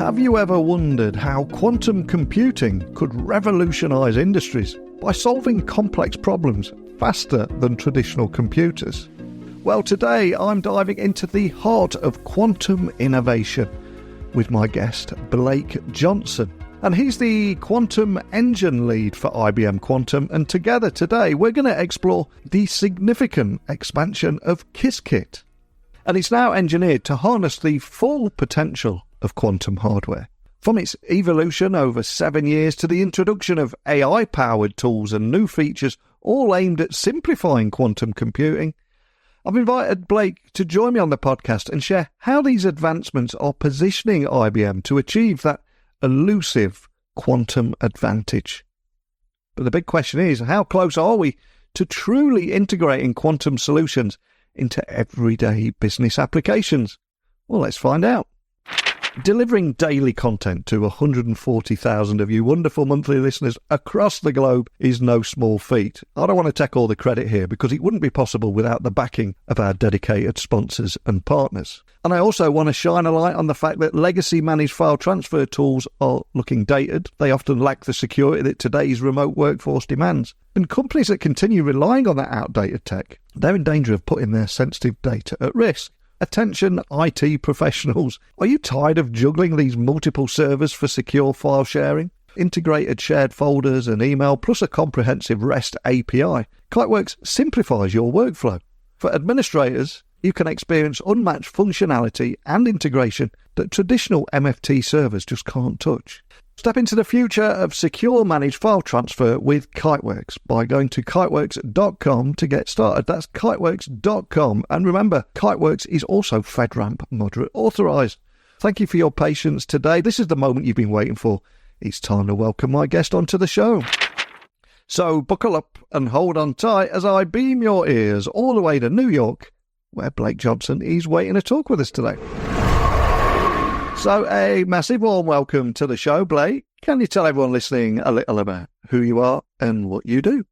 Have you ever wondered how quantum computing could revolutionize industries by solving complex problems faster than traditional computers? Well, today I'm diving into the heart of quantum innovation with my guest, Blake Johnson. And he's the quantum engine lead for IBM Quantum. And together today, we're going to explore the significant expansion of Qiskit. And it's now engineered to harness the full potential of quantum hardware. From its evolution over 7 years to the introduction of AI-powered tools and new features, all aimed at simplifying quantum computing, I've invited Blake to join me on the podcast and share how these advancements are positioning IBM to achieve that elusive quantum advantage. But the big question is, how close are we to truly integrating quantum solutions into everyday business applications? Well, let's find out. Delivering daily content to 140,000 of you wonderful monthly listeners across the globe is no small feat. I don't want to take all the credit here because it wouldn't be possible without the backing of our dedicated sponsors and partners. And I also want to shine a light on the fact that legacy managed file transfer tools are looking dated. They often lack the security that today's remote workforce demands. And companies that continue relying on that outdated tech, they're in danger of putting their sensitive data at risk. Attention IT professionals, are you tired of juggling these multiple servers for secure file sharing? Integrated shared folders and email plus a comprehensive REST API. Kiteworks simplifies your workflow. For administrators, you can experience unmatched functionality and integration that traditional MFT servers just can't touch. Step into the future of secure managed file transfer with Kiteworks by going to kiteworks.com to get started. That's kiteworks.com. And remember, Kiteworks is also FedRAMP moderate authorized. Thank you for your patience today. This is the moment you've been waiting for. It's time to welcome my guest onto the show. So buckle up and hold on tight as I beam your ears all the way to New York, where Blake Johnson is waiting to talk with us today. So a massive warm welcome to the show, Blake. Can you tell everyone listening a little about who you are and what you do?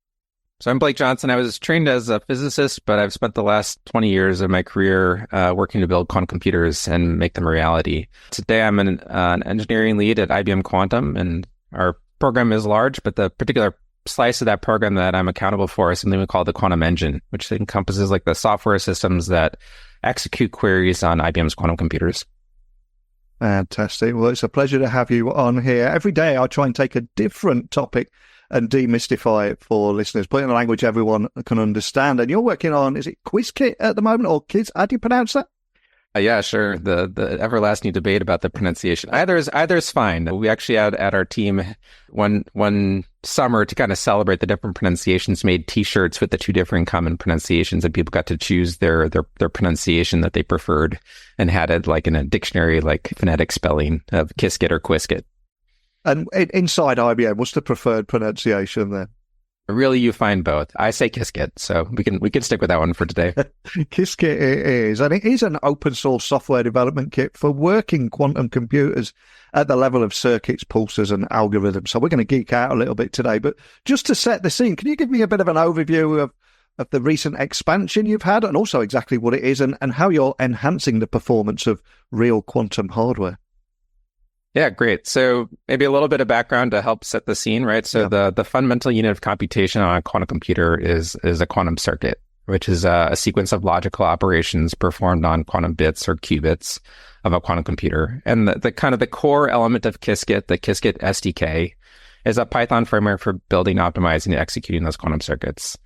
So I'm Blake Johnson. I was trained as a physicist, but I've spent the last 20 years of my career working to build quantum computers and make them a reality. Today I'm an engineering lead at IBM Quantum, and our program is large, but the particular slice of that program that I'm accountable for is something we call the quantum engine, which encompasses like the software systems that execute queries on IBM's quantum computers. Fantastic. Well, it's a pleasure to have you on here. Every day I try and take a different topic and demystify it for listeners, put it in a language everyone can understand. And you're working on, is it Qiskit at the moment, or Kids? How do you pronounce that? Yeah, sure. The everlasting debate about the pronunciation. Either is fine. We actually had at our team one summer to kind of celebrate the different pronunciations, made T-shirts with the two different common pronunciations, and people got to choose their pronunciation that they preferred, and had it like in a dictionary, like phonetic spelling of Qiskit or Qiskit. And inside IBM, what's the preferred pronunciation there? Really, you find both. I say Qiskit, so we can stick with that one for today. Qiskit it is, and it is an open source software development kit for working quantum computers at the level of circuits, pulses, and algorithms. So we're going to geek out a little bit today, but just to set the scene, can you give me a bit of an overview of the recent expansion you've had, and also exactly what it is and how you're enhancing the performance of real quantum hardware? Yeah, great. So maybe a little bit of background to help set the scene, right? So the fundamental unit of computation on a quantum computer is a quantum circuit, which is a sequence of logical operations performed on quantum bits or qubits of a quantum computer. And the kind of the core element of Qiskit, the Qiskit SDK, is a Python framework for building, optimizing, and executing those quantum circuits.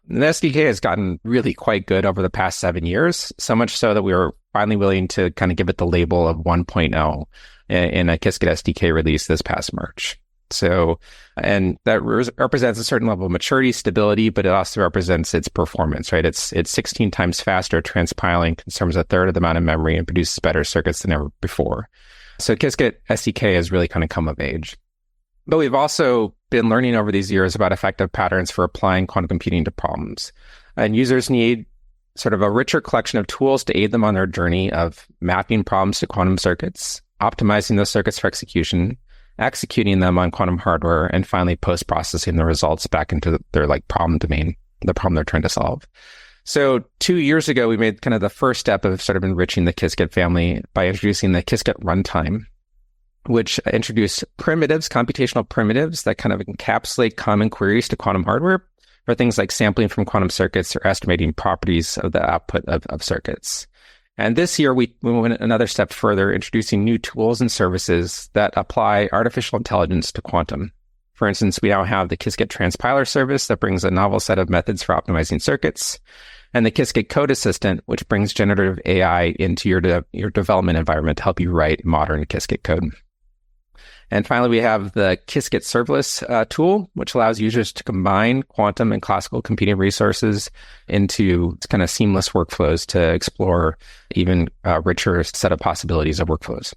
And the SDK has gotten really quite good over the past 7 years, so much so that we were finally willing to kind of give it the label of 1.0 in a Qiskit SDK release this past March. So, and that represents a certain level of maturity, stability, but it also represents its performance, right? It's 16 times faster transpiling, consumes a third of the amount of memory, and produces better circuits than ever before. So Qiskit SDK has really kind of come of age. But we've also been learning over these years about effective patterns for applying quantum computing to problems. And users need sort of a richer collection of tools to aid them on their journey of mapping problems to quantum circuits, optimizing those circuits for execution, executing them on quantum hardware, and finally post-processing the results back into their like problem domain, the problem they're trying to solve. So 2 years ago, we made kind of the first step of sort of enriching the Qiskit family by introducing the Qiskit runtime. which introduce primitives, computational primitives that kind of encapsulate common queries to quantum hardware for things like sampling from quantum circuits or estimating properties of the output of circuits. And this year, we went another step further, introducing new tools and services that apply artificial intelligence to quantum. For instance, we now have the Qiskit transpiler service that brings a novel set of methods for optimizing circuits, and the Qiskit Code Assistant, which brings generative AI into your development environment to help you write modern Qiskit code. And finally, we have the Qiskit serverless tool, which allows users to combine quantum and classical computing resources into kind of seamless workflows to explore even richer set of possibilities of workflows.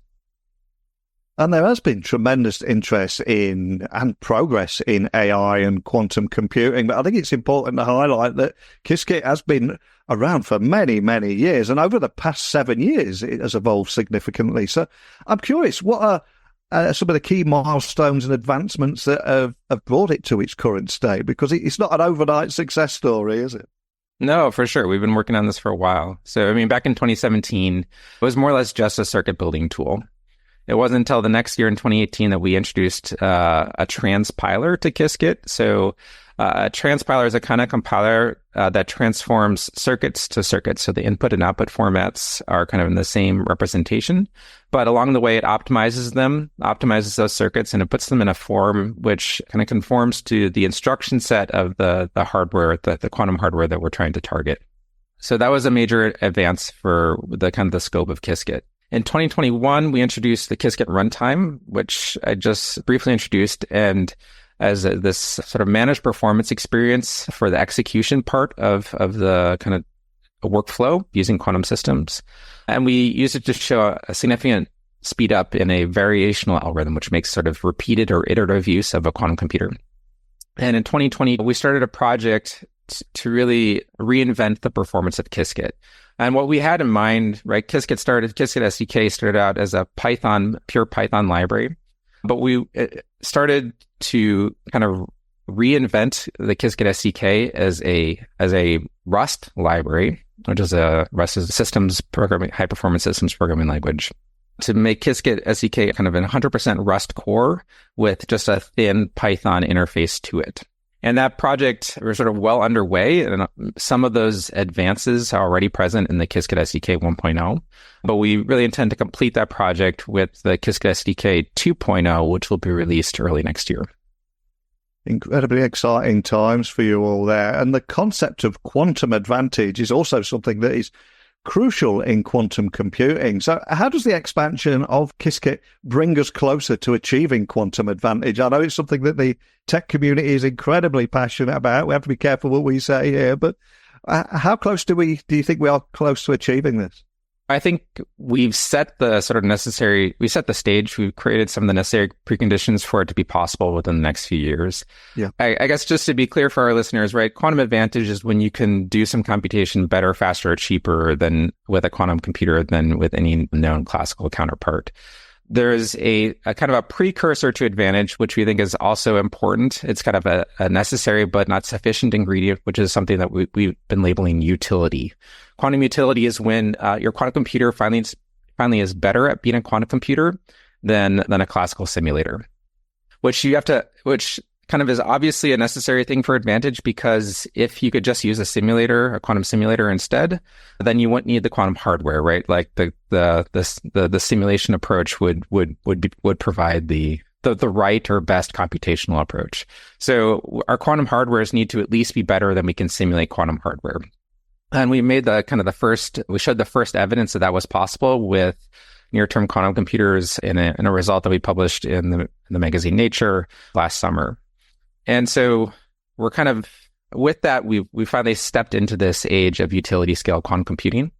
And there has been tremendous interest in and progress in AI and quantum computing. But I think it's important to highlight that Qiskit has been around for many, many years. And over the past 7 years, it has evolved significantly. So I'm curious, what are some of the key milestones and advancements that have brought it to its current state? Because it's not an overnight success story, is it? No, for sure. We've been working on this for a while. So, I mean, back in 2017, it was more or less just a circuit building tool. It wasn't until the next year in 2018 that we introduced a transpiler to Qiskit. So a transpiler is a kind of compiler that transforms circuits to circuits. So the input and output formats are kind of in the same representation. But along the way, it optimizes those circuits, and it puts them in a form which kind of conforms to the instruction set of the hardware, the quantum hardware that we're trying to target. So that was a major advance for the kind of the scope of Qiskit. In 2021, we introduced the Qiskit runtime, which I just briefly introduced, and as this sort of managed performance experience for the execution part of the kind of workflow using quantum systems. And we use it to show a significant speed up in a variational algorithm, which makes sort of repeated or iterative use of a quantum computer. And in 2020, we started a project to really reinvent the performance of Qiskit. And what we had in mind, right, Qiskit SDK started out as a pure Python library, but we started to kind of reinvent the Qiskit SDK as a Rust library, which is Rust is a systems programming, high performance systems programming language, to make Qiskit SDK kind of a 100% Rust core with just a thin Python interface to it. And that project was sort of well underway, and some of those advances are already present in the Qiskit SDK 1.0. But we really intend to complete that project with the Qiskit SDK 2.0, which will be released early next year. Incredibly exciting times for you all there. And the concept of quantum advantage is also something that is crucial in quantum computing. So how does the expansion of Qiskit bring us closer to achieving quantum advantage? I know it's something that the tech community is incredibly passionate about. We have to be careful what we say here, but how close do you think we are close to achieving this? I think we've set the stage. We've created some of the necessary preconditions for it to be possible within the next few years. Yeah. I guess just to be clear for our listeners, right? Quantum advantage is when you can do some computation better, faster, or cheaper than with a quantum computer than with any known classical counterpart. There's a kind of a precursor to advantage, which we think is also important. It's kind of a necessary but not sufficient ingredient, which is something that we've been labeling utility. Quantum utility is when your quantum computer finally is better at being a quantum computer than a classical simulator, which kind of is obviously a necessary thing for advantage, because if you could just use a quantum simulator instead, then you wouldn't need the quantum hardware, right? Like the simulation approach would provide the right or best computational approach. So our quantum hardwares need to at least be better than we can simulate quantum hardware. And we made we showed the first evidence that was possible with near-term quantum computers in a result that we published in the magazine Nature last summer. And so we're kind of, with that, we finally stepped into this age of utility scale quantum computing.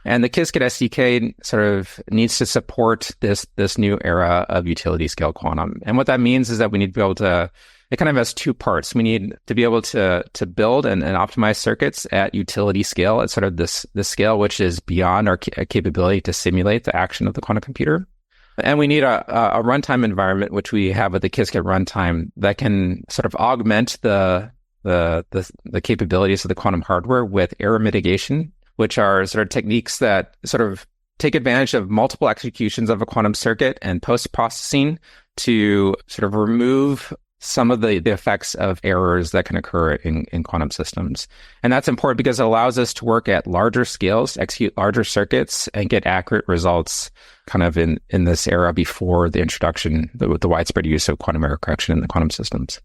And the Qiskit SDK sort of needs to support this new era of utility scale quantum. And what that means is that we need to be able to, it kind of has two parts. We need to be able to build and optimize circuits at utility scale, at sort of this scale which is beyond our capability to simulate the action of the quantum computer. And we need a runtime environment, which we have with the Qiskit runtime, that can sort of augment the capabilities of the quantum hardware with error mitigation, which are sort of techniques that sort of take advantage of multiple executions of a quantum circuit and post-processing to sort of remove some of the effects of errors that can occur in quantum systems. And that's important because it allows us to work at larger scales, execute larger circuits, and get accurate results kind of in this era before the introduction, the widespread use of quantum error correction in the quantum systems.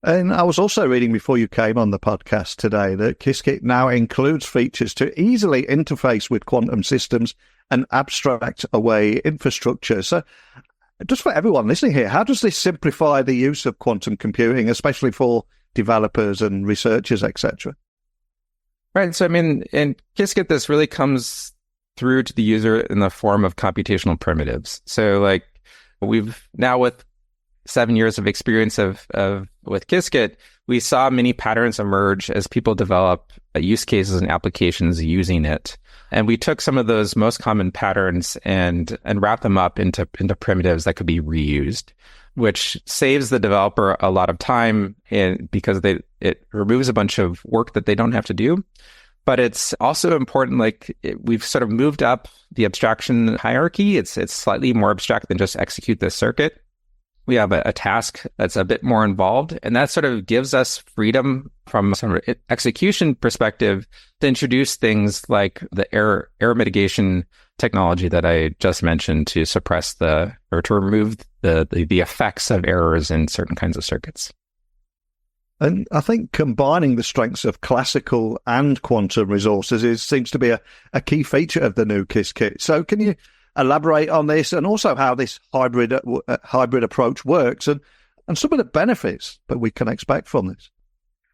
And I was also reading before you came on the podcast today that Qiskit now includes features to easily interface with quantum systems and abstract away infrastructure. So just for everyone listening here, how does this simplify the use of quantum computing, especially for developers and researchers, etc.? Right. So, I mean, in Qiskit, this really comes through to the user in the form of computational primitives. So, like, we've now, with 7 years of experience with Qiskit, we saw many patterns emerge as people develop use cases and applications using it. And we took some of those most common patterns and wrapped them up into primitives that could be reused, which saves the developer a lot of time because it removes a bunch of work that they don't have to do. But it's also important, we've sort of moved up the abstraction hierarchy. It's slightly more abstract than just execute this circuit. We have a task that's a bit more involved, and that sort of gives us freedom from some execution perspective to introduce things like the error mitigation technology that I just mentioned to suppress to remove the effects of errors in certain kinds of circuits. And I think combining the strengths of classical and quantum resources seems to be a key feature of the new Qiskit. So can you elaborate on this and also how this hybrid approach works and some of the benefits that we can expect from this?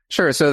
Sure. So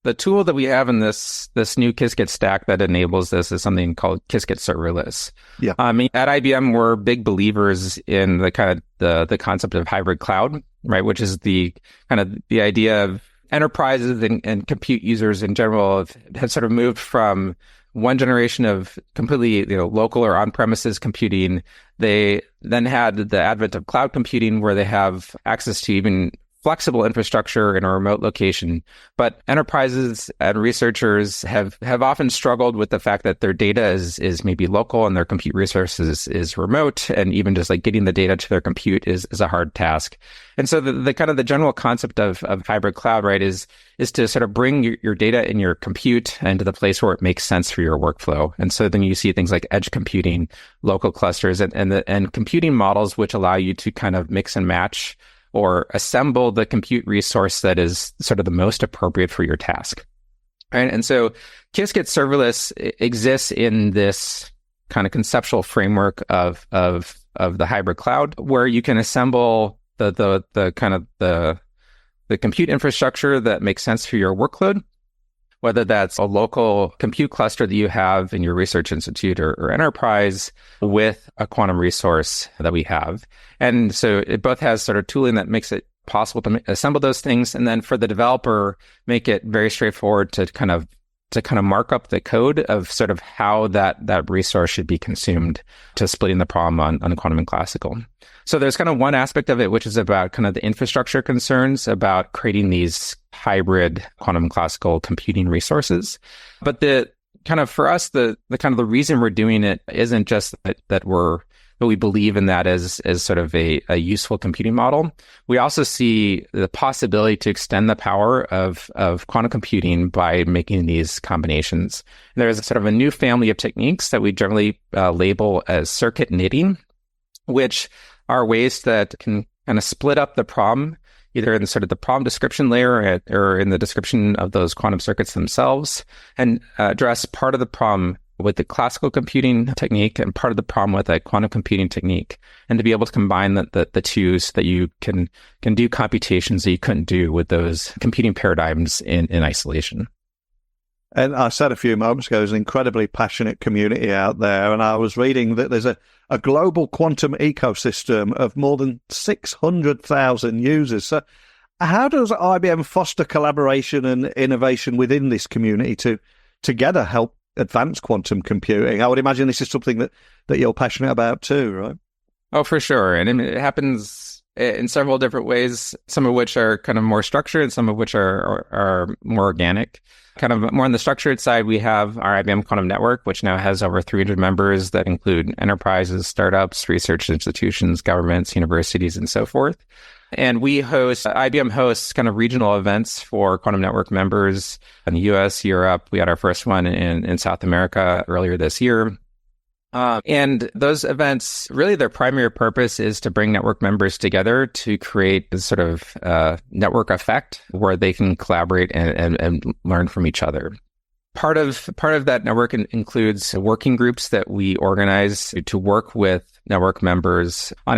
the tool that we have in this new Qiskit stack that enables this is something called Qiskit serverless. Yeah. I mean, at IBM, we're big believers in the kind of the concept of hybrid cloud, right? Which is the kind of the idea of enterprises and compute users in general have sort of moved from one generation of completely local or on-premises computing. They then had the advent of cloud computing, where they have access to even flexible infrastructure in a remote location. But enterprises and researchers have often struggled with the fact that their data is maybe local and their compute resources is remote, and even just like getting the data to their compute is a hard task. And so the kind of the general concept of hybrid cloud, right, is to sort of bring your data in your compute into the place where it makes sense for your workflow. And so then you see things like edge computing, local clusters, and computing models which allow you to kind of mix and match or assemble the compute resource that is sort of the most appropriate for your task. Right? And so Qiskit serverless exists in this kind of conceptual framework of the hybrid cloud, where you can assemble the kind of the compute infrastructure that makes sense for your workload, whether that's a local compute cluster that you have in your research institute or enterprise with a quantum resource that we have. And so it both has sort of tooling that makes it possible to assemble those things, and then for the developer, make it very straightforward to kind of mark up the code of sort of how that resource should be consumed, to splitting the problem on quantum and classical. So there's kind of one aspect of it, which is about kind of the infrastructure concerns about creating these hybrid quantum and classical computing resources. But the kind of, for us, the kind of the reason we're doing it isn't just that we believe in that as sort of a useful computing model. We also see the possibility to extend the power of quantum computing by making these combinations. There's sort of a new family of techniques that we generally label as circuit knitting, which are ways that can kind of split up the problem, either in sort of the problem description layer or in the description of those quantum circuits themselves, and address part of the problem with the classical computing technique and part of the problem with a quantum computing technique, and to be able to combine the two so that you can do computations that you couldn't do with those computing paradigms in isolation. And I said a few moments ago, there's an incredibly passionate community out there, and I was reading that there's a global quantum ecosystem of more than 600,000 users. So how does IBM foster collaboration and innovation within this community to together help advance quantum computing? I would imagine this is something that you're passionate about too, right? Oh, for sure. And it happens in several different ways, some of which are kind of more structured and some of which are more organic. Kind of more on the structured side, we have our IBM Quantum Network, which now has over 300 members that include enterprises, startups, research institutions, governments, universities, and so forth. And IBM hosts kind of regional events for Quantum Network members in the US, Europe. We had our first one in South America earlier this year. And those events, really their primary purpose is to bring network members together to create this sort of network effect where they can collaborate and learn from each other. Part of that network includes working groups that we organize to work with network members on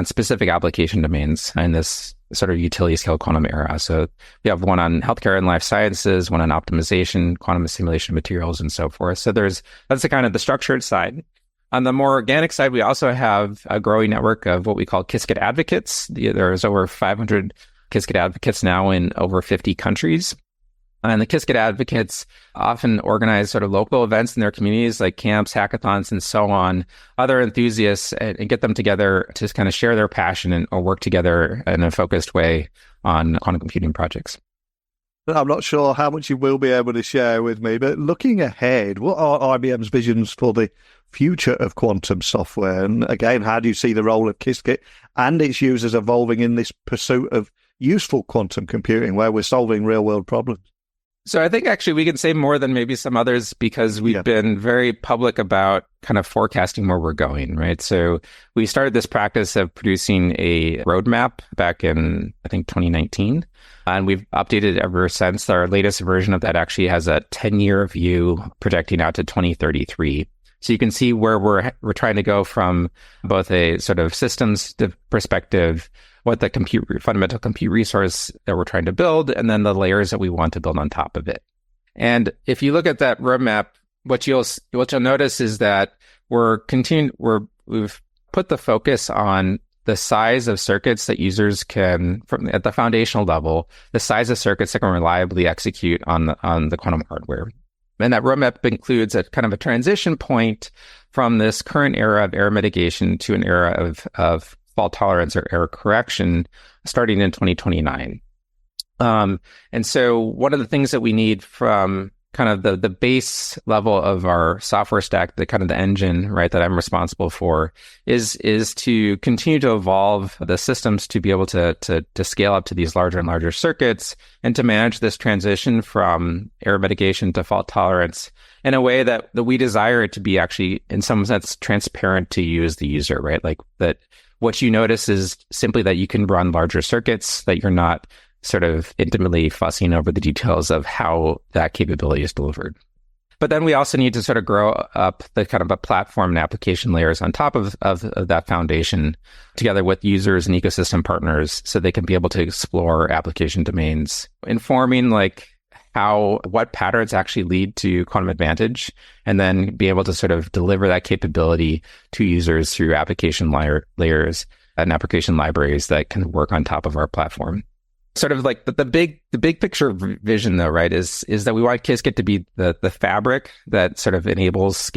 specific application domains in this sort of utility scale quantum era. So we have one on healthcare and life sciences, one on optimization, quantum simulation materials, and so forth. So that's the kind of the structured side. On the more organic side, we also have a growing network of what we call Qiskit advocates. There's over 500 Qiskit advocates now in over 50 countries. And the Qiskit advocates often organize sort of local events in their communities like camps, hackathons, and so on, other enthusiasts, and get them together to kind of share their passion or work together in a focused way on quantum computing projects. I'm not sure how much you will be able to share with me, but looking ahead, what are IBM's visions for the future of quantum software? And again, how do you see the role of Qiskit and its users evolving in this pursuit of useful quantum computing where we're solving real-world problems? So I think actually we can say more than maybe some others because we've been very public about kind of forecasting where we're going, right? So we started this practice of producing a roadmap back in, I think, 2019. And we've updated ever since. Our latest version of that actually has a 10-year view projecting out to 2033. So you can see where we're trying to go from both a sort of systems perspective, what the fundamental compute resource that we're trying to build, and then the layers that we want to build on top of it. And if you look at that roadmap, what you'll notice is that we've put the focus on the size of circuits that users can, at the foundational level, the size of circuits that can reliably execute on the quantum hardware. And that roadmap includes a kind of a transition point from this current era of error mitigation to an era of fault tolerance or error correction starting in 2029. And so one of the things that we need from kind of the base level of our software stack, the kind of the engine, right, that I'm responsible for is to continue to evolve the systems to be able to scale up to these larger and larger circuits and to manage this transition from error mitigation to fault tolerance in a way that we desire it to be actually in some sense transparent to you as the user, right? Like that what you notice is simply that you can run larger circuits, that you're not sort of intimately fussing over the details of how that capability is delivered. But then we also need to sort of grow up the kind of a platform and application layers on top of that foundation together with users and ecosystem partners so they can be able to explore application domains, informing like what patterns actually lead to quantum advantage, and then be able to sort of deliver that capability to users through application layers and application libraries that can work on top of our platform. Sort of like the big picture vision though, right, is that we want Qiskit to be the fabric that sort of enables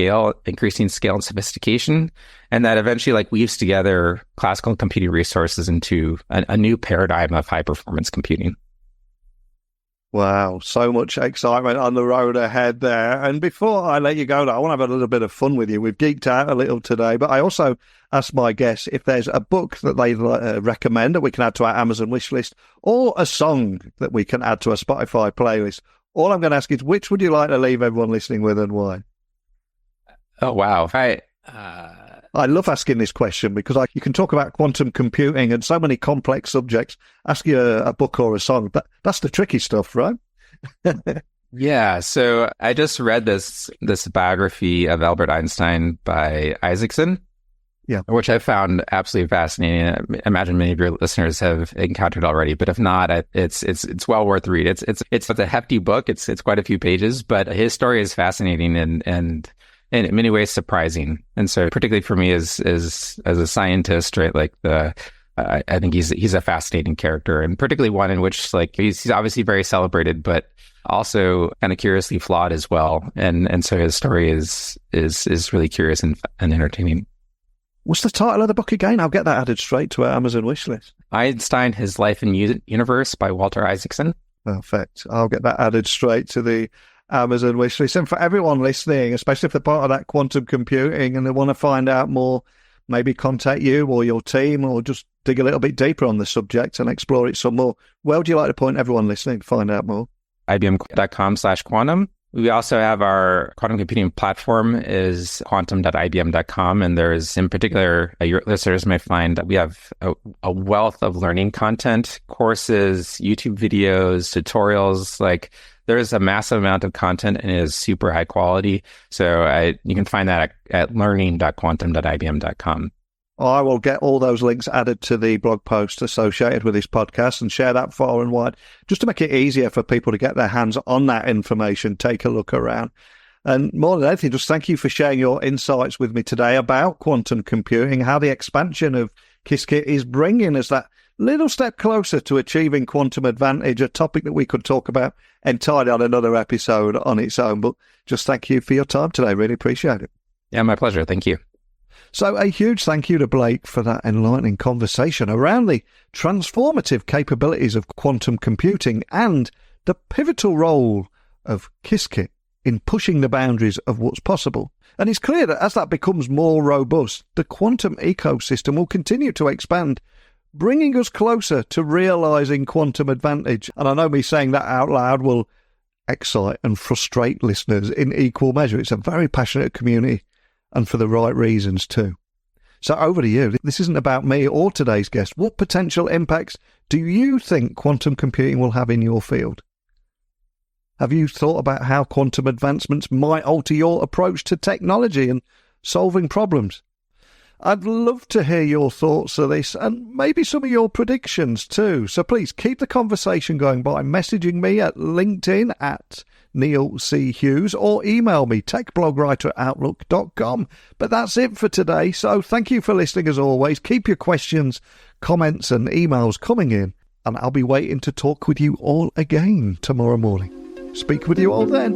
increasing scale and sophistication, and that eventually like weaves together classical computing resources into a new paradigm of high performance computing. Wow, so much excitement on the road ahead there. And before I let you go, I want to have a little bit of fun with you. We've geeked out a little today, but I also asked my guests if there's a book that they recommend that we can add to our Amazon wish list, or a song that we can add to a Spotify playlist. All I'm going to ask is, which would you like to leave everyone listening with and why? Oh, wow. I love asking this question because you can talk about quantum computing and so many complex subjects. Ask you a book or a song. That's the tricky stuff, right? Yeah. So I just read this biography of Albert Einstein by Isaacson, which I found absolutely fascinating. I imagine many of your listeners have encountered already, but if not, it's well worth the read. It's a hefty book. It's quite a few pages, but his story is fascinating and in many ways surprising. And so particularly for me as a scientist, right, like I think he's a fascinating character, and particularly one in which like he's obviously very celebrated, but also kind of curiously flawed as well. And so his story is really curious and entertaining. What's the title of the book again? I'll get that added straight to our Amazon wishlist. Einstein, His Life and Universe by Walter Isaacson. Perfect. I'll get that added straight to the Amazon wishlist. And for everyone listening, especially if they're part of that quantum computing and they want to find out more, maybe contact you or your team or just dig a little bit deeper on the subject and explore it some more. Where would you like to point everyone listening to find out more? IBM.com/quantum. We also have our quantum computing platform is quantum.ibm.com. And there's, in particular, your listeners may find that we have a wealth of learning content, courses, YouTube videos, tutorials. Like, there's a massive amount of content and it is super high quality. So you can find that at learning.quantum.ibm.com. I will get all those links added to the blog post associated with this podcast and share that far and wide, just to make it easier for people to get their hands on that information, take a look around. And more than anything, just thank you for sharing your insights with me today about quantum computing, how the expansion of Qiskit is bringing us that little step closer to achieving quantum advantage, a topic that we could talk about entirely on another episode on its own. But just thank you for your time today. Really appreciate it. Yeah, my pleasure. Thank you. So a huge thank you to Blake for that enlightening conversation around the transformative capabilities of quantum computing and the pivotal role of Qiskit in pushing the boundaries of what's possible. And it's clear that as that becomes more robust, the quantum ecosystem will continue to expand, bringing us closer to realizing quantum advantage. And I know me saying that out loud will excite and frustrate listeners in equal measure. It's a very passionate community, and for the right reasons too. So over to you. This isn't about me or today's guest. What potential impacts do you think quantum computing will have in your field? Have you thought about how quantum advancements might alter your approach to technology and solving problems? I'd love to hear your thoughts on this and maybe some of your predictions too. So please keep the conversation going by messaging me at LinkedIn at Neil C. Hughes or email me techblogwriter@outlook.com. But that's it for today. So thank you for listening as always. Keep your questions, comments and emails coming in, and I'll be waiting to talk with you all again tomorrow morning. Speak with you all then.